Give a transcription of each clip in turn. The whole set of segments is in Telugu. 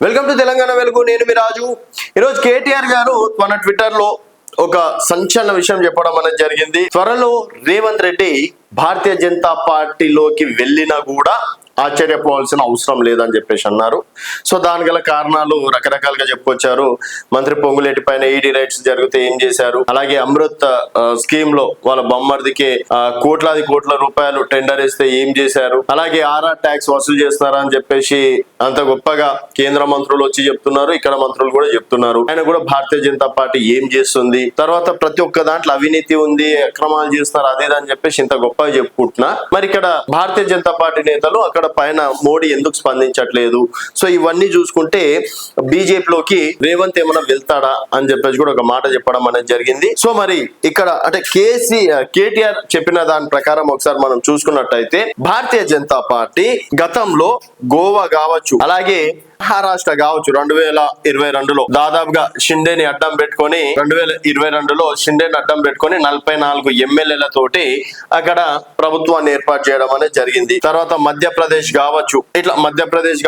వెల్కమ్ టు తెలంగాణ వెలుగు. నేను మీ రాజు. ఈరోజు కేటీఆర్ గారు తన ట్విట్టర్ లో ఒక సంచలన విషయం చెప్పడం అనేది జరిగింది. త్వరలో రేవంత్ రెడ్డి భారతీయ జనతా పార్టీలోకి వెళ్ళినా కూడా ఆశ్చర్యపోవాల్సిన అవసరం లేదని చెప్పేసి అన్నారు. సో దాని గల కారణాలు రకరకాలుగా చెప్పుకొచ్చారు. మంత్రి పొంగులేటి పైన ఈడీ రైట్స్ జరిగితే ఏం చేశారు, అలాగే అమృత్ స్కీమ్ లో వాళ్ళ బొమ్మర్దికి కోట్లాది కోట్ల రూపాయలు టెండర్ ఇస్తే ఏం చేశారు, అలాగే ఆర్ఆర్ ట్యాక్స్ వసూలు చేస్తున్నారా అని చెప్పేసి అంత గొప్పగా కేంద్ర మంత్రులు వచ్చి చెప్తున్నారు, ఇక్కడ మంత్రులు కూడా చెప్తున్నారు. ఆయన కూడా భారతీయ జనతా పార్టీ ఏం చేస్తుంది, తర్వాత ప్రతి ఒక్క దాంట్లో అవినీతి ఉంది, అక్రమాలు చేస్తున్నారు, అదే అని చెప్పేసి ఇంత గొప్పగా చెప్పుకుంటున్నా. మరి ఇక్కడ భారతీయ జనతా పార్టీ నేతలు అక్కడ పైన మోడీ ఎందుకు స్పందించట్లేదు? సో ఇవన్నీ చూసుకుంటే బీజేపీలోకి రేవంత్ ఏమైనా వెళ్తాడా అని చెప్పేసి కూడా ఒక మాట చెప్పడం అనేది జరిగింది. సో మరి ఇక్కడ అంటే కేటీఆర్ చెప్పిన దాని ప్రకారం ఒకసారి మనం చూసుకున్నట్టయితే భారతీయ జనతా పార్టీ గతంలో గోవా కావచ్చు, అలాగే మహారాష్ట్ర కావచ్చు, 2022లో దాదాపుగా షిండేని అడ్డం పెట్టుకొని 2022లో షిండేని అడ్డం పెట్టుకొని 44 ఎమ్మెల్యేలతోటి అక్కడ ప్రభుత్వాన్ని ఏర్పాటు చేయడం అనేది జరిగింది. తర్వాత మధ్యప్రదేశ్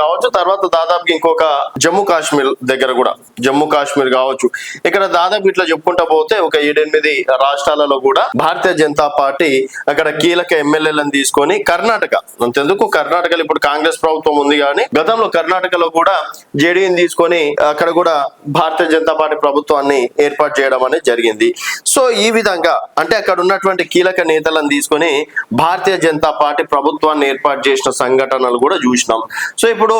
కావచ్చు, తర్వాత దాదాపుగా ఇంకొక జమ్మూ కాశ్మీర్ దగ్గర కూడా జమ్మూ కాశ్మీర్ కావచ్చు. ఇక్కడ దాదాపు ఇట్లా చెప్పుకుంటా పోతే ఒక 7-8 రాష్ట్రాలలో కూడా భారతీయ జనతా పార్టీ అక్కడ కీలక ఎమ్మెల్యేలను తీసుకొని కర్ణాటక అంతెందుకు, కర్ణాటకలో ఇప్పుడు కాంగ్రెస్ ప్రభుత్వం ఉంది కానీ గతంలో కర్ణాటకలో కూడా జేడీని తీసుకొని అక్కడ కూడా భారతీయ జనతా పార్టీ ప్రభుత్వాన్ని ఏర్పాటు చేయడం అనేది జరిగింది. సో ఈ విధంగా అంటే అక్కడ ఉన్నటువంటి కీలక నేతలను తీసుకొని భారతీయ జనతా పార్టీ ప్రభుత్వాన్ని ఏర్పాటు చేసిన సంఘటనలు కూడా చూసినాం. సో ఇప్పుడు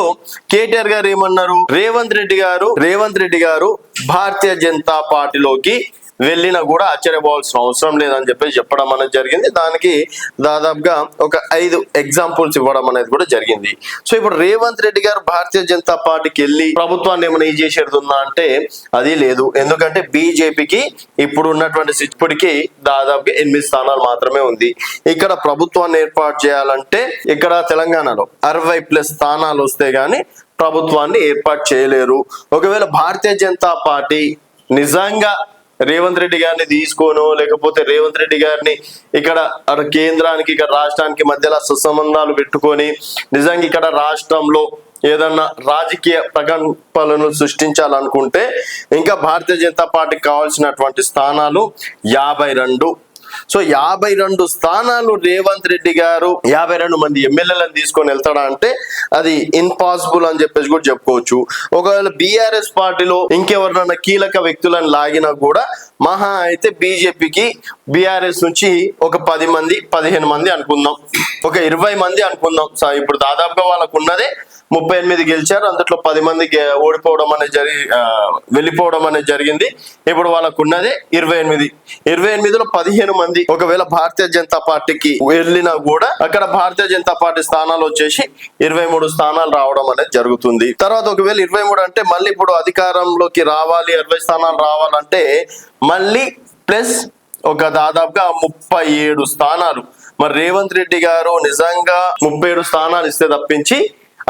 కేటీఆర్ గారు ఏమన్నారు, రేవంత్ రెడ్డి గారు భారతీయ జనతా పార్టీలోకి వెళ్ళినా కూడా ఆశ్చర్యపోవాల్సిన అవసరం లేదని చెప్పేసి చెప్పడం అనేది జరిగింది. దానికి దాదాపుగా ఒక 5 ఎగ్జాంపుల్స్ ఇవ్వడం అనేది కూడా జరిగింది. సో ఇప్పుడు రేవంత్ రెడ్డి గారు భారతీయ జనతా పార్టీకి వెళ్ళి ప్రభుత్వాన్ని ఏమైనా చేసేది ఉందా అంటే అది లేదు. ఎందుకంటే బీజేపీకి ఇప్పుడు ఉన్నటువంటి ఇప్పటికి దాదాపుగా 8 స్థానాలు మాత్రమే ఉంది. ఇక్కడ ప్రభుత్వాన్ని ఏర్పాటు చేయాలంటే ఇక్కడ తెలంగాణలో 60+ స్థానాలు వస్తే గానీ ప్రభుత్వాన్ని ఏర్పాటు చేయలేరు. ఒకవేళ భారతీయ జనతా పార్టీ నిజంగా రేవంత్ రెడ్డి గారిని తీసుకోను, లేకపోతే రేవంత్ రెడ్డి గారిని ఇక్కడ కేంద్రానికి ఇక్కడ రాష్ట్రానికి మధ్యలో సుసంబంధాలు పెట్టుకొని నిజంగా ఇక్కడ రాష్ట్రంలో ఏదన్నా రాజకీయ ప్రకంపనలు సృష్టించాలనుకుంటే ఇంకా భారతీయ జనతా పార్టీకి కావాల్సినటువంటి స్థానాలు 52. సో 52 స్థానాలు రేవంత్ రెడ్డి గారు 52 మంది ఎమ్మెల్యేలను తీసుకొని వెళ్తాడా అంటే అది ఇంపాసిబుల్ అని చెప్పేసి కూడా చెప్పుకోవచ్చు. ఒకవేళ బీఆర్ఎస్ పార్టీలో ఇంకెవరినైనా కీలక వ్యక్తులను లాగినా కూడా మహా అయితే బీజేపీకి బీఆర్ఎస్ నుంచి ఒక 10 మంది 15 మంది అనుకుందాం, ఒక 20 మంది అనుకుందాం. సో ఇప్పుడు దాదాపుగా వాళ్ళకు ఉన్నదే 38 గెలిచారు, అందులో 10 మంది ఓడిపోవడం అనేది వెళ్ళిపోవడం అనేది జరిగింది. ఇప్పుడు వాళ్ళకు ఉన్నదే 28లో 15 మంది ఒకవేళ భారతీయ జనతా పార్టీకి వెళ్ళినా కూడా అక్కడ భారతీయ జనతా పార్టీ స్థానాలు వచ్చేసి 23 స్థానాలు రావడం అనేది జరుగుతుంది. తర్వాత ఒకవేళ 23 అంటే మళ్ళీ ఇప్పుడు అధికారంలోకి రావాలి, 60 స్థానాలు రావాలంటే మళ్ళీ ప్లస్ ఒక దాదాపుగా 37 స్థానాలు. మరి రేవంత్ రెడ్డి గారు నిజంగా 37 స్థానాలు ఇస్తే తప్పించి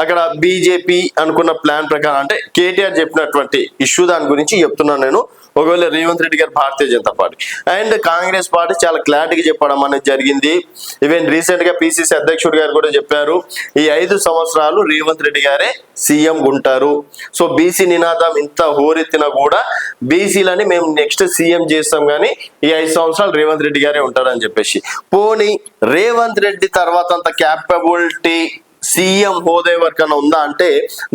అక్కడ బీజేపీ అనుకున్న ప్లాన్ ప్రకారం అంటే కేటీఆర్ చెప్పినటువంటి ఇష్యూ దాని గురించి చెప్తున్నాను నేను. ఒకవేళ రేవంత్ రెడ్డి గారు Bharatiya Janata Party and Congress Party చాలా క్లారిటీగా చెప్పడం అనేది జరిగింది. ఈవెన్ రీసెంట్ గా పిసిసి అధ్యక్షుడు గారు కూడా చెప్పారు, ఈ 5 సంవత్సరాలు రేవంత్ రెడ్డి గారే సీఎం ఉంటారు. సో బీసీ నినాదం ఇంత హోరెత్తినా కూడా బీసీలని మేము నెక్స్ట్ సీఎం చేస్తాం కానీ ఈ 5 సంవత్సరాలు రేవంత్ రెడ్డి గారే ఉంటారని చెప్పేసి. పోనీ రేవంత్ రెడ్డి తర్వాత అంత క్యాపబిలిటీ సీఎం హోదా ఎవరికైనా ఉందా అంటే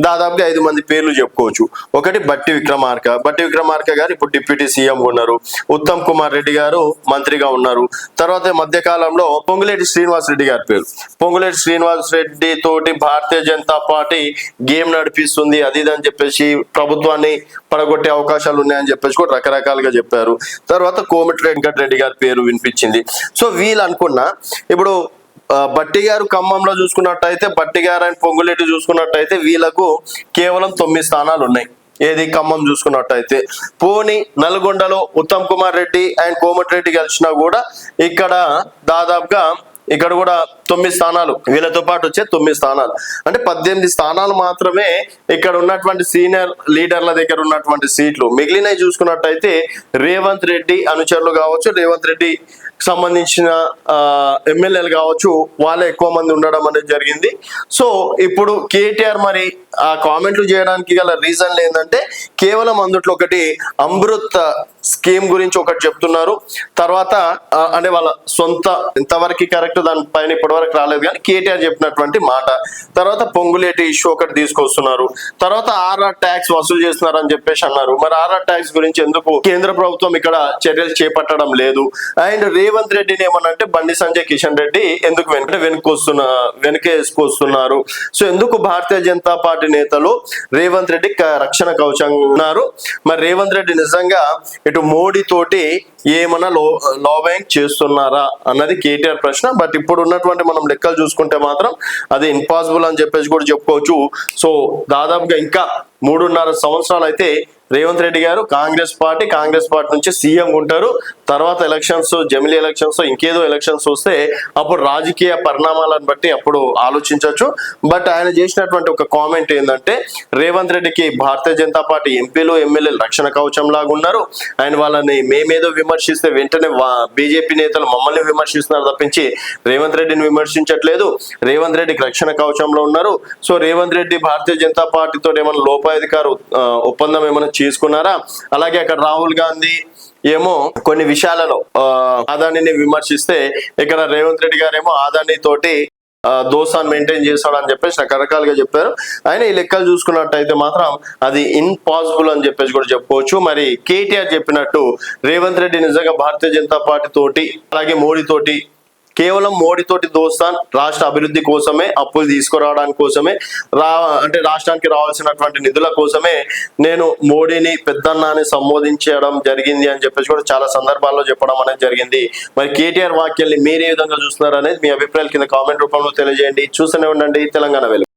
దాదాపుగా 5 మంది పేర్లు చెప్పుకోవచ్చు. ఒకటి బట్టి విక్రమార్క గారు ఇప్పుడు డిప్యూటీ సీఎం ఉన్నారు, ఉత్తమ్ కుమార్ రెడ్డి గారు మంత్రిగా ఉన్నారు. తర్వాత మధ్యకాలంలో పొంగులేటి శ్రీనివాస్ రెడ్డి గారి పేరు, పొంగులేటి శ్రీనివాస్ రెడ్డి తోటి భారతీయ జనతా పార్టీ గేమ్ నడిపిస్తుంది అది అని చెప్పేసి ప్రభుత్వాన్ని పడగొట్టే అవకాశాలు ఉన్నాయని చెప్పేసి కూడా రకరకాలుగా చెప్పారు. తర్వాత కోమటి వెంకటరెడ్డి గారి పేరు వినిపించింది. సో వీళ్ళు అనుకున్నా ఇప్పుడు బట్టి గారు ఖమ్మంలో చూసుకున్నట్టయితే, బట్టి గారు అండ్ పొంగులేటి చూసుకున్నట్టయితే వీళ్ళకు కేవలం 9 స్థానాలు ఉన్నాయి. ఏది ఖమ్మం చూసుకున్నట్టయితే. పోనీ నల్గొండలో ఉత్తమ్ కుమార్ రెడ్డి అండ్ కోమటి రెడ్డి కలిసినా కూడా ఇక్కడ దాదాపుగా ఇక్కడ కూడా 9 స్థానాలు, వీళ్ళతో పాటు వచ్చే 9 స్థానాలు అంటే 18 స్థానాలు మాత్రమే ఇక్కడ ఉన్నటువంటి సీనియర్ లీడర్ల దగ్గర ఉన్నటువంటి సీట్లు. మిగిలినవి చూసుకున్నట్టయితే రేవంత్ రెడ్డి అనుచరులు కావచ్చు, రేవంత్ రెడ్డి సంబంధించిన ఎమ్మెల్యేలు కావచ్చు, వాళ్ళే ఎక్కువ మంది ఉండడం అనేది జరిగింది. సో ఇప్పుడు కేటీఆర్ మరి ఆ కామెంట్లు చేయడానికి గల రీజన్లు ఏంటంటే కేవలం అందుట్లో ఒకటి అమృత్ స్కీమ్ గురించి ఒకటి చెప్తున్నారు. తర్వాత అంటే వాళ్ళ సొంత ఇంతవరకు కరెక్ట్ దానిపైన ఇప్పటివరకు రాలేదు కానీ కేటీఆర్ చెప్పినటువంటి మాట. తర్వాత పొంగులేటి ఇష్యూ ఒకటి తీసుకొస్తున్నారు. తర్వాత ఆర్ఆర్ ట్యాక్స్ వసూలు చేస్తున్నారు అని చెప్పేసి అన్నారు. మరి ఆర్ఆర్ ట్యాక్స్ గురించి ఎందుకు కేంద్ర ప్రభుత్వం ఇక్కడ చర్యలు చేపట్టడం లేదు? అండ్ రేవంత్ రెడ్డిని ఏమనంటే బండి సంజయ్ కిషన్ రెడ్డి ఎందుకు వెనకేసుకొస్తున్నారు? సో ఎందుకు భారతీయ జనతా పార్టీ నేతలు రేవంత్ రెడ్డి రక్షణ కవచంగా ఉన్నారు? మరి రేవంత్ రెడ్డి నిజంగా ఇటు మోడీ తోటి ఏమన్నా లాబింగ్ చేస్తున్నారా అన్నది కేటీఆర్ ప్రశ్న. బట్ ఇప్పుడు ఉన్నటువంటి మనం లెక్కలు చూసుకుంటే మాత్రం అది ఇంపాసిబుల్ అని చెప్పేసి కూడా చెప్పుకోవచ్చు. సో దాదాపుగా ఇంకా 3.5 సంవత్సరాలు అయితే రేవంత్ రెడ్డి గారు కాంగ్రెస్ పార్టీ నుంచి సీఎం ఉంటారు. తర్వాత ఎలక్షన్స్, జమిలీ ఎలక్షన్స్, ఇంకేదో ఎలక్షన్స్ వస్తే అప్పుడు రాజకీయ పరిణామాలను బట్టి అప్పుడు ఆలోచించవచ్చు. బట్ ఆయన చేసినటువంటి ఒక కామెంట్ ఏంటంటే రేవంత్ రెడ్డికి భారతీయ జనతా పార్టీ ఎంపీలు ఎమ్మెల్యేలు రక్షణ కవచం లాగా ఉన్నారు. ఆయన వాళ్ళని మేమేదో విమర్శిస్తే వెంటనే బీజేపీ నేతలు మమ్మల్ని విమర్శిస్తున్నారు తప్పించి రేవంత్ రెడ్డిని విమర్శించట్లేదు. రేవంత్ రెడ్డికి రక్షణ కవచంలో ఉన్నారు. సో రేవంత్ రెడ్డి భారతీయ జనతా పార్టీతో ఏమైనా లోపాధికార ఒప్పందం ఏమైనా చేసుకున్నారా? అలాగే అక్కడ రాహుల్ గాంధీ ఏమో కొన్ని విషయాలలో అదానిని విమర్శిస్తే ఇక్కడ రేవంత్ రెడ్డి గారు ఏమో అదాని తోటి దోసాన్ని మెయింటైన్ చేస్తాడని చెప్పేసి రకరకాలుగా చెప్పారు. ఆయన ఈ లెక్కలు చూసుకున్నట్టయితే మాత్రం అది ఇంపాసిబుల్ అని చెప్పేసి కూడా చెప్పుకోవచ్చు. మరి కేటీఆర్ చెప్పినట్టు రేవంత్ రెడ్డి నిజంగా భారతీయ జనతా పార్టీ తోటి అలాగే మోడీ తోటి కేవలం మోడీతోటి దోస్తాన్ రాష్ట్ర అభివృద్ధి కోసమే, అప్పులు తీసుకురావడానికి కోసమే, అంటే రాష్ట్రానికి రావాల్సినటువంటి నిధుల కోసమే నేను మోడీని పెద్దన్నాని సంబోధించడం జరిగింది అని చెప్పేసి కూడా చాలా సందర్భాల్లో చెప్పడం అనేది జరిగింది. మరి కేటీఆర్ వాక్యాల్ని మీరు ఏ విధంగా చూస్తున్నారు అనేది మీ అభిప్రాయాలు కింద కామెంట్ రూపంలో తెలియజేయండి. చూస్తూనే ఉండండి తెలంగాణ వెలుగు.